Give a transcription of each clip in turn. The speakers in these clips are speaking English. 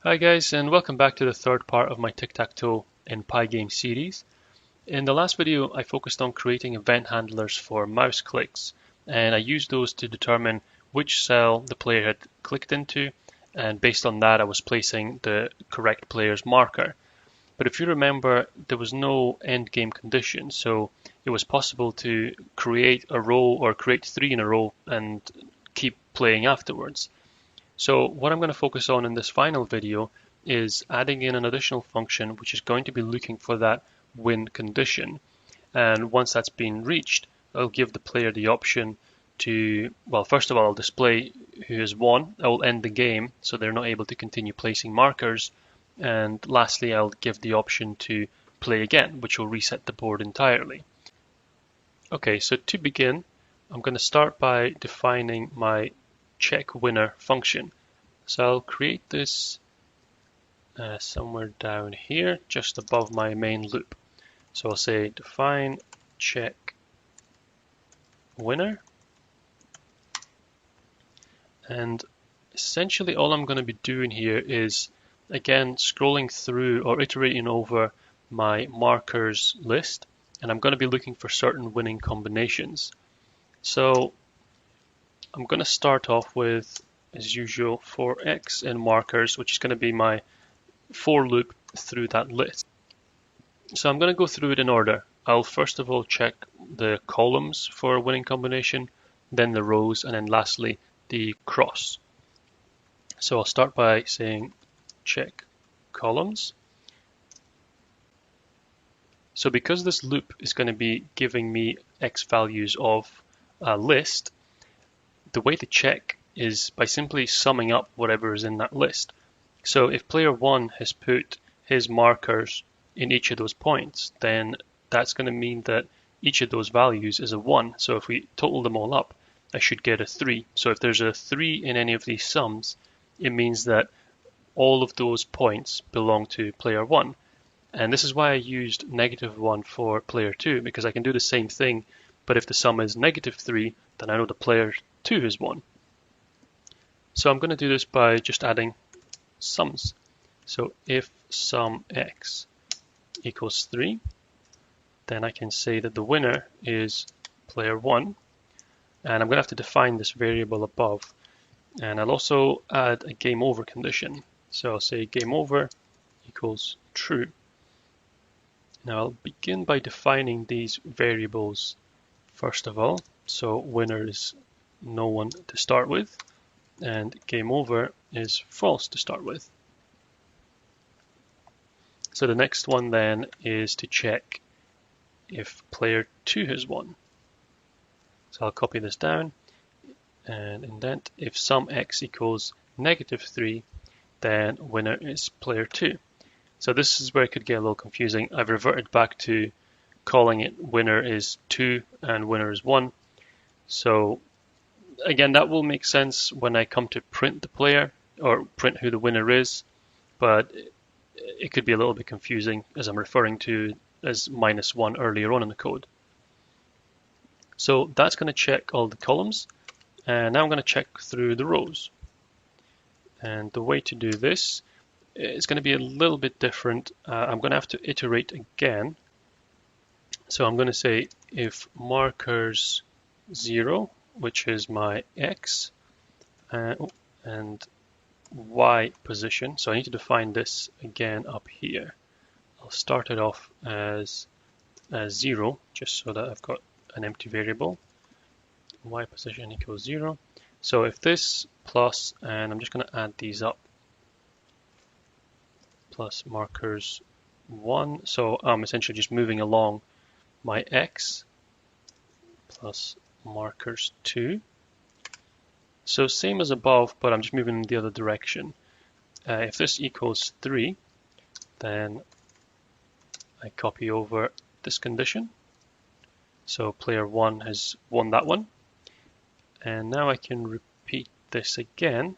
Hi guys, and welcome back to the third part of my tic-tac-toe in Pygame series. In the last video I focused on creating event handlers for mouse clicks, and I used those to determine which cell the player had clicked into, and based on that I was placing the correct player's marker. But if you remember, there was no end game condition, so it was possible to create a row or create three in a row and keep playing afterwards. So what I'm going to focus on in this final video is adding in an additional function which is going to be looking for that win condition. And once that's been reached, I'll give the player the option to, well, first of all, I'll display who has won. I will end the game so they're not able to continue placing markers. And lastly, I'll give the option to play again, which will reset the board entirely. Okay, so to begin, I'm going to start by defining my check winner function. So I'll create this somewhere down here, just above my main loop. So I'll say define check winner. And essentially all I'm going to be doing here is, again, scrolling through or iterating over my markers list. And I'm going to be looking for certain winning combinations. So I'm going to start off with, as usual, for X in markers, which is going to be my for loop through that list. So I'm going to go through it in order. I'll first of all check the columns for a winning combination, then the rows, and then lastly the cross. So I'll start by saying check columns. So because this loop is going to be giving me X values of a list, the way to check is by simply summing up whatever is in that list. So if player 1 has put his markers in each of those points, then that's going to mean that each of those values is a 1. So if we total them all up, I should get a 3. So if there's a 3 in any of these sums, it means that all of those points belong to player 1. And this is why I used -1 for player 2, because I can do the same thing, but if the sum is -3, then I know the player 2 has won. So I'm going to do this by just adding sums. So if sum x equals 3, then I can say that the winner is player 1. And I'm going to have to define this variable above. And I'll also add a game over condition. So I'll say game over equals true. Now I'll begin by defining these variables first of all. So winner is no one to start with, and game over is false to start with. So the next one then is to check if player 2 has won. So I'll copy this down and indent. If sum x equals -3, then winner is player 2. So this is where it could get a little confusing. I've reverted back to calling it winner is 2 and winner is 1. So again, that will make sense when I come to print the player or print who the winner is, but it could be a little bit confusing as I'm referring to as -1 earlier on in the code. So that's going to check all the columns, and now I'm going to check through the rows. And the way to do this is going to be a little bit different. I'm going to have to iterate again. So I'm going to say if markers 0, which is my X, and Y position. So I need to define this again up here. I'll start it off as 0, just so that I've got an empty variable. Y position equals 0. So if this plus, and I'm just going to add these up, plus markers 1. So I'm essentially just moving along my X plus markers 2. So same as above, but I'm just moving in the other direction. If this equals 3, then I copy over this condition. So player 1 has won that one. And now I can repeat this again,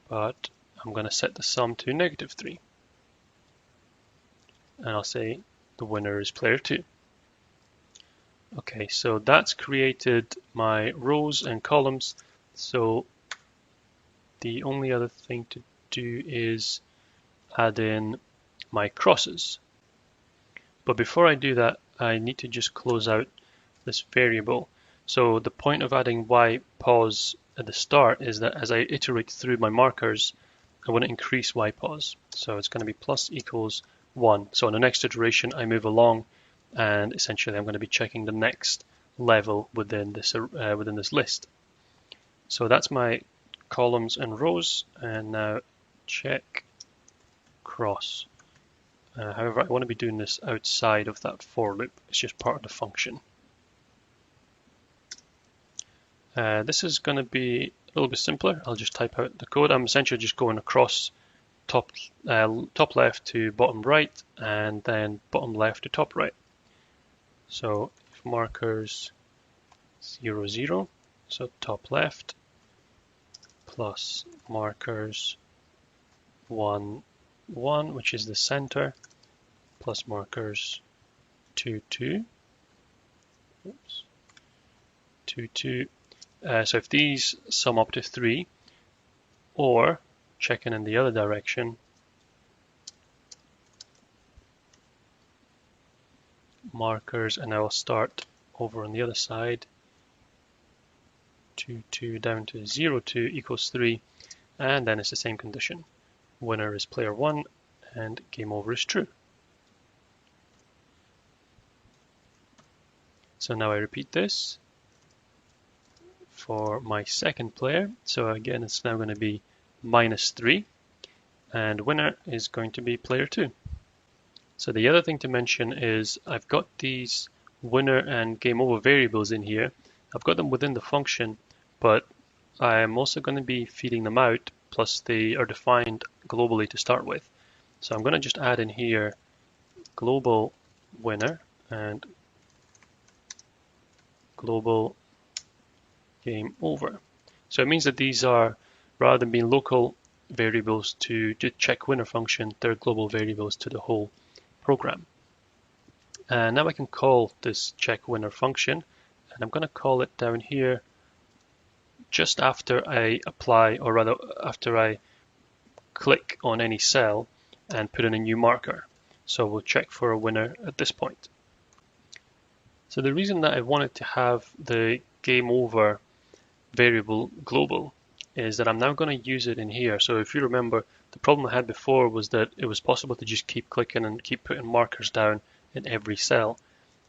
but I'm going to set the sum to -3. And I'll say the winner is player 2. Okay, so that's created my rows and columns. So the only other thing to do is add in my crosses. But before I do that, I need to just close out this variable. So the point of adding y pause at the start is that as I iterate through my markers, I want to increase y pause. So it's going to be plus equals 1. So in the next iteration, I move along, and essentially I'm going to be checking the next level within this list. So that's my columns and rows, and now check cross. However, I want to be doing this outside of that for loop. It's just part of the function. This is going to be a little bit simpler. I'll just type out the code. I'm essentially just going across top left to bottom right, and then bottom left to top right. So if markers 0, 0, so top left, plus markers 1, 1, which is the center, plus markers 2, 2, oops, 2, 2. So if these sum up to 3, or checking in the other direction, markers, and I will start over on the other side, 2, 2 down to 0, 2 equals 3, and then it's the same condition. Winner is player 1, and game over is true. So now I repeat this for my second player. So again, it's now going to be -3, and winner is going to be player 2. So the other thing to mention is I've got these winner and game over variables in here. I've got them within the function, but I'm also going to be feeding them out, plus they are defined globally to start with. So I'm going to just add in here global winner and global game over. So it means that these are, rather than being local variables to check winner function, they're global variables to the whole program. And now I can call this check winner function, and I'm going to call it down here just after I apply, or rather after I click on any cell and put in a new marker. So we'll check for a winner at this point. So the reason that I wanted to have the game over variable global is that I'm now going to use it in here. So if you remember, the problem I had before was that it was possible to just keep clicking and keep putting markers down in every cell.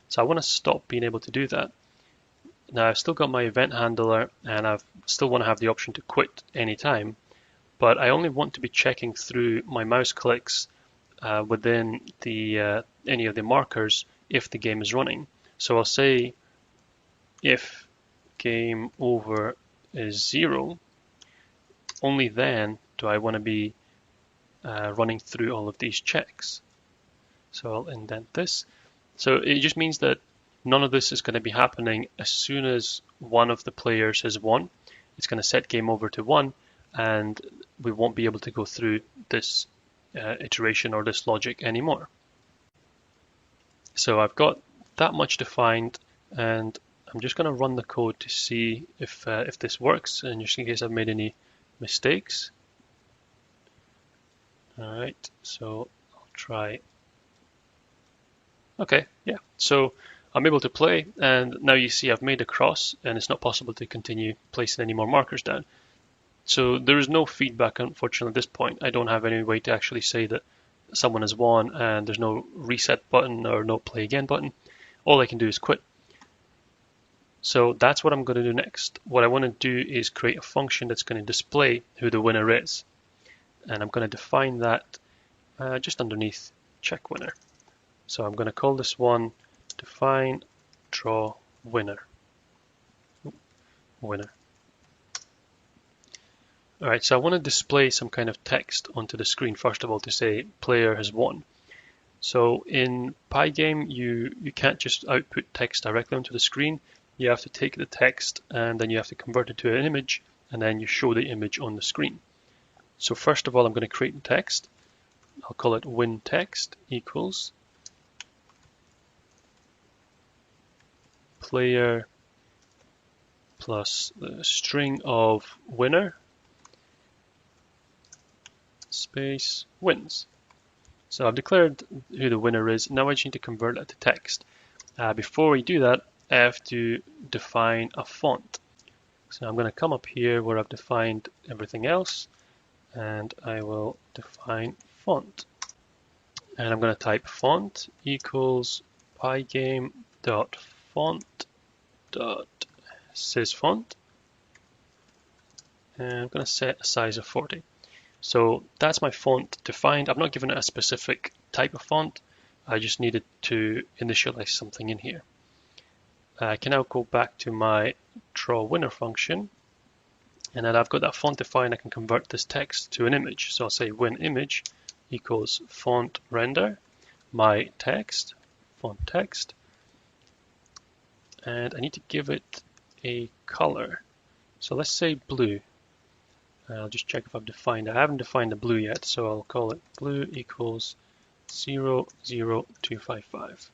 So I want to stop being able to do that. Now I've still got my event handler, and I still want to have the option to quit anytime, but I only want to be checking through my mouse clicks within the any of the markers if the game is running. So I'll say if game over is 0, only then do I want to be running through all of these checks. So I'll indent this. So it just means that none of this is going to be happening as soon as one of the players has won. It's going to set game over to 1, and we won't be able to go through this iteration or this logic anymore. So I've got that much defined, and I'm just going to run the code to see if this works, and just in case I've made any mistakes. All right, so I'll try. Okay, yeah, so I'm able to play, and now you see I've made a cross, and it's not possible to continue placing any more markers down. So there is no feedback, unfortunately, at this point. I don't have any way to actually say that someone has won, and there's no reset button or no play again button. All I can do is quit. So that's what I'm going to do next. What I want to do is create a function that's going to display who the winner is. And I'm going to define that just underneath check winner. So I'm going to call this one define draw winner. Winner. All right, so I want to display some kind of text onto the screen, first of all, to say player has won. So in Pygame, you can't just output text directly onto the screen. You have to take the text and then you have to convert it to an image, and then you show the image on the screen. So first of all, I'm going to create the text. I'll call it win text equals player plus the string of winner space wins. So I've declared who the winner is. Now I just need to convert that to text. Before we do that, I have to define a font. So I'm going to come up here where I've defined everything else, and I will define font. And I'm going to type font equals pygame.font.sysfont. And I'm going to set a size of 40. So that's my font defined. I've not given it a specific type of font. I just needed to initialize something in here. I can now go back to my draw winner function, and then I've got that font defined. I can convert this text to an image. So I'll say win image equals font render, my text, font text, and I need to give it a color. So let's say blue. I'll just check if I've defined it. I haven't defined the blue yet, so I'll call it blue equals 00255.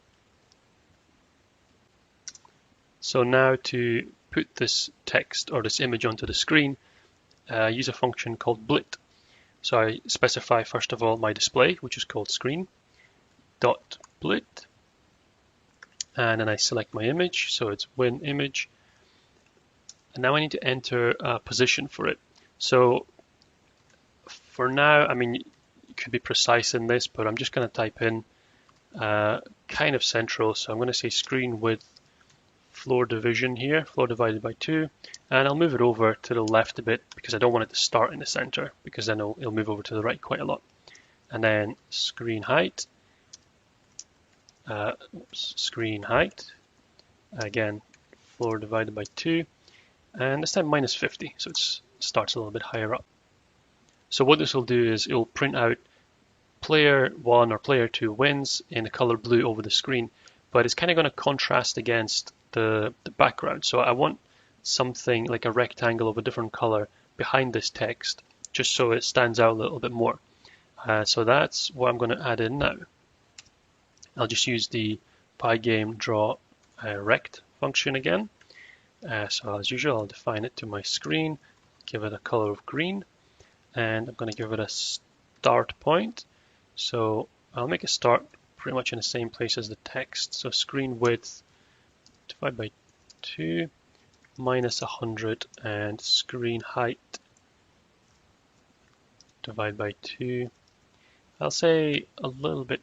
So now to put this text or this image onto the screen, use a function called blit. So I specify first of all my display, which is called screen, dot blit, and then I select my image, so it's win image, and now I need to enter a position for it. So for now, I mean, you could be precise in this, but I'm just going to type in kind of central. So I'm going to say screen width floor division here, floor divided by 2, and I'll move it over to the left a bit because I don't want it to start in the center, because then it'll move over to the right quite a lot. And then screen height, again, floor divided by 2, and this time minus 50, so it starts a little bit higher up. So what this will do is it will print out player 1 or player 2 wins in the color blue over the screen, but it's kind of going to contrast against the background. So I want something like a rectangle of a different color behind this text, just so it stands out a little bit more. So that's what I'm going to add in now. I'll just use the Pygame draw rect function again. So as usual, I'll define it to my screen, give it a color of green, and I'm going to give it a start point. So I'll make a start pretty much in the same place as the text. So screen width divided by 2 minus 100, and screen height divided by 2. I'll say a little bit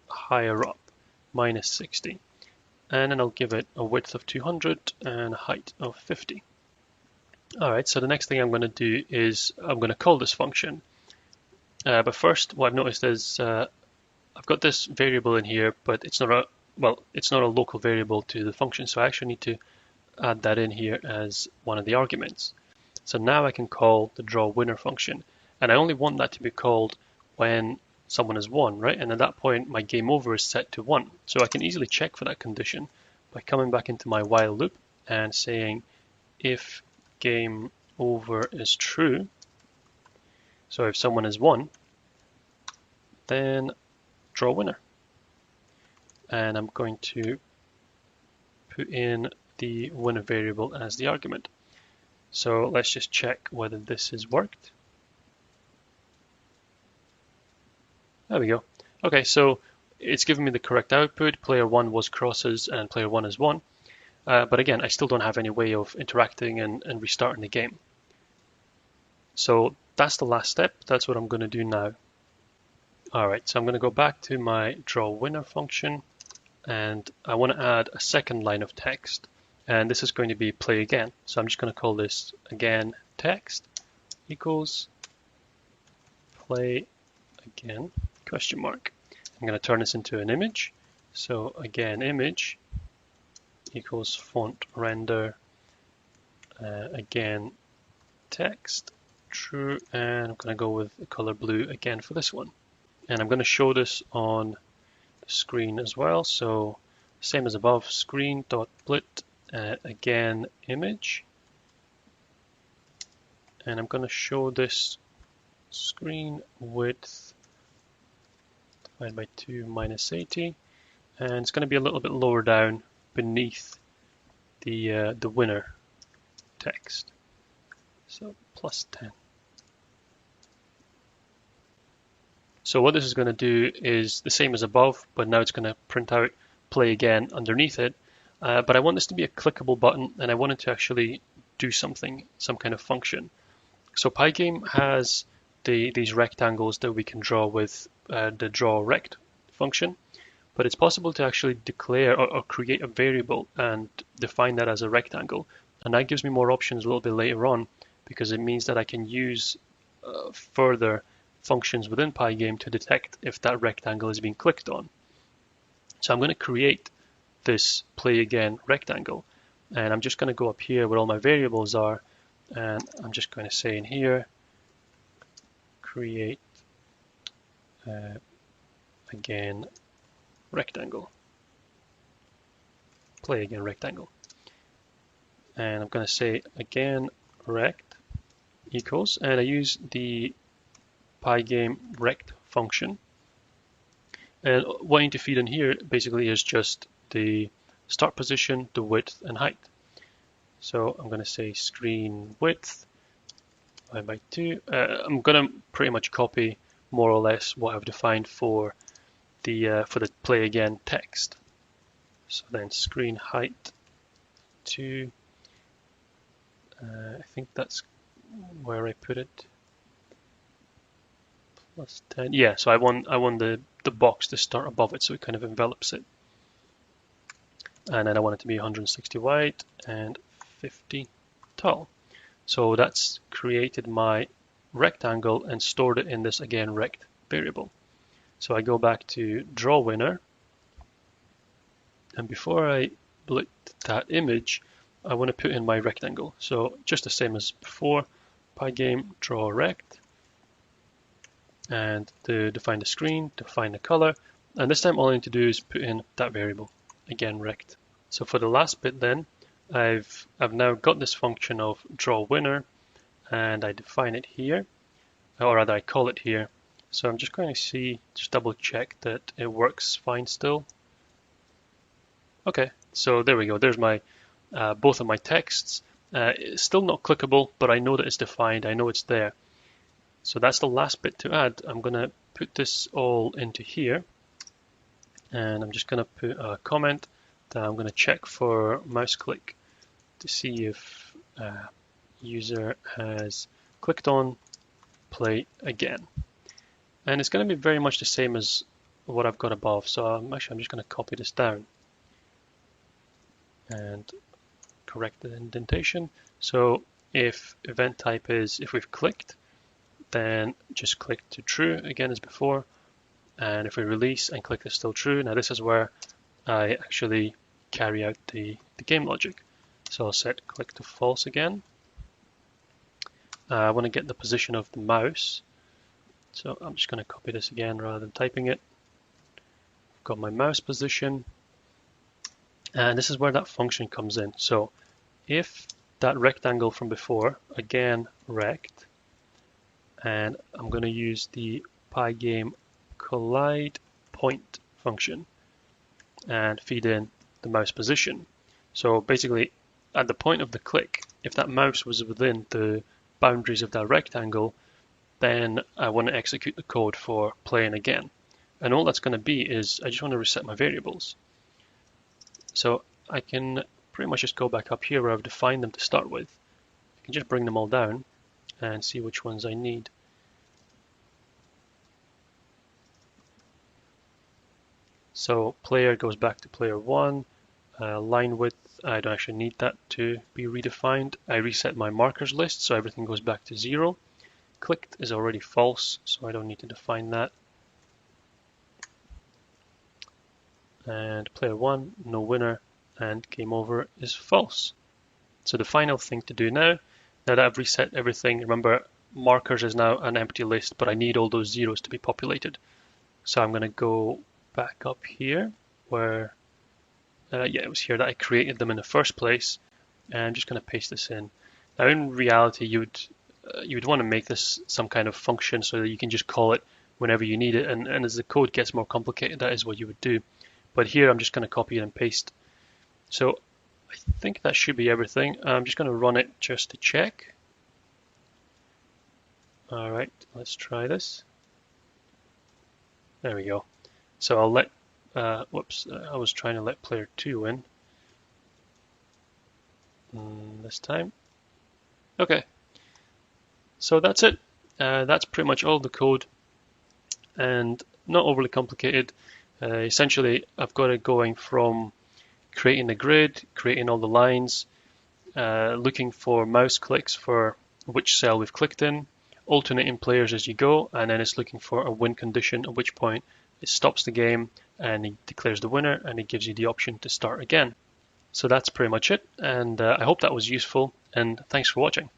higher up, minus 60. And then I'll give it a width of 200 and a height of 50. Alright, so the next thing I'm going to do is I'm going to call this function. But first, what I've noticed is I've got this variable in here, but it's not a local variable to the function, so I actually need to add that in here as one of the arguments. So now I can call the draw winner function, and I only want that to be called when someone has won, right? And at that point, my game over is set to 1. So I can easily check for that condition by coming back into my while loop and saying if game over is true, so if someone has won, then draw winner. And I'm going to put in the winner variable as the argument. So let's just check whether this has worked. There we go. Okay, so it's given me the correct output. Player 1 was crosses and player 1 has won. But again, I still don't have any way of interacting and restarting the game. So that's the last step. That's what I'm going to do now. Alright, so I'm going to go back to my draw winner function, and I want to add a second line of text, and this is going to be play again. So I'm just going to call this again text equals play again question mark. I'm going to turn this into an image. So again image equals font render again text true, and I'm going to go with the color blue again for this one. And I'm going to show this on the screen as well. So same as above, screen.blit again image, and I'm going to show this screen width divided by 2 minus 80, and it's going to be a little bit lower down beneath the winner text. So plus 10. So what this is going to do is the same as above, but now it's going to print out play again underneath it. But I want this to be a clickable button, and I want it to actually do something, some kind of function. So Pygame has these rectangles that we can draw with the draw rect function, but it's possible to actually declare or create a variable and define that as a rectangle. And that gives me more options a little bit later on, because it means that I can use further functions within Pygame to detect if that rectangle is being clicked on. So I'm going to create this play again rectangle, and I'm just going to go up here where all my variables are, and I'm just going to say in here, create again rectangle, play again rectangle, and I'm going to say again rect equals, and I use the Pygame rect function, and what I need to feed in here basically is just the start position, the width, and height. So I'm going to say screen width 5x2. I'm going to pretty much copy more or less what I've defined for the play again text. So then screen height 2. I think that's where I put it. Plus 10. Yeah, so I want the box to start above it, so it kind of envelops it. And then I want it to be 160 wide and 50 tall. So that's created my rectangle and stored it in this again rect variable. So I go back to draw winner, and before I split that image, I want to put in my rectangle. So just the same as before, Pygame draw rect, and to define the screen, define the color, and this time all I need to do is put in that variable, again rect. So for the last bit then, I've now got this function of draw winner, and I define it here, or rather I call it here. So I'm just going to just double check that it works fine still. Okay, so there we go. There's my both of my texts. It's still not clickable, but I know that it's defined. I know it's there. So that's the last bit to add. I'm going to put this all into here, and I'm just going to put a comment that I'm going to check for mouse click to see if user has clicked on play again. And it's going to be very much the same as what I've got above. So I'm just going to copy this down and correct the indentation. So if event type is if we've clicked, then just click to true again as before. And if we release and click is still true, now this is where I actually carry out the game logic. So I'll set click to false again. I want to get the position of the mouse. So I'm just going to copy this again rather than typing it. I've got my mouse position. And this is where that function comes in. So if that rectangle from before, again rect, and I'm going to use the Pygame collide point function and feed in the mouse position. So basically at the point of the click, if that mouse was within the boundaries of that rectangle, then I want to execute the code for playing again. And all that's going to be is I just want to reset my variables. So I can pretty much just go back up here where I've defined them to start with. I can just bring them all down and see which ones I need. So player goes back to player 1. Line width, I don't actually need that to be redefined. I reset my markers list, so everything goes back to 0. Clicked is already false, so I don't need to define that. And player 1, no winner, and game over is false. So the final thing to do now that I've reset everything, remember markers is now an empty list, but I need all those zeros to be populated. So I'm going to go back up here where, it was here that I created them in the first place, and I'm just going to paste this in. Now in reality, you would want to make this some kind of function so that you can just call it whenever you need it, and as the code gets more complicated, that is what you would do. But here I'm just going to copy it and paste. So I think that should be everything. I'm just going to run it just to check. All right, let's try this. There we go. So I'll let, whoops, I was trying to let player 2 in this time. Okay, so that's it. That's pretty much all the code, and not overly complicated. Essentially, I've got it going from creating the grid, creating all the lines, looking for mouse clicks for which cell we've clicked in, alternating players as you go, and then it's looking for a win condition, at which point it stops the game and it declares the winner, and it gives you the option to start again. So that's pretty much it, and I hope that was useful, and thanks for watching.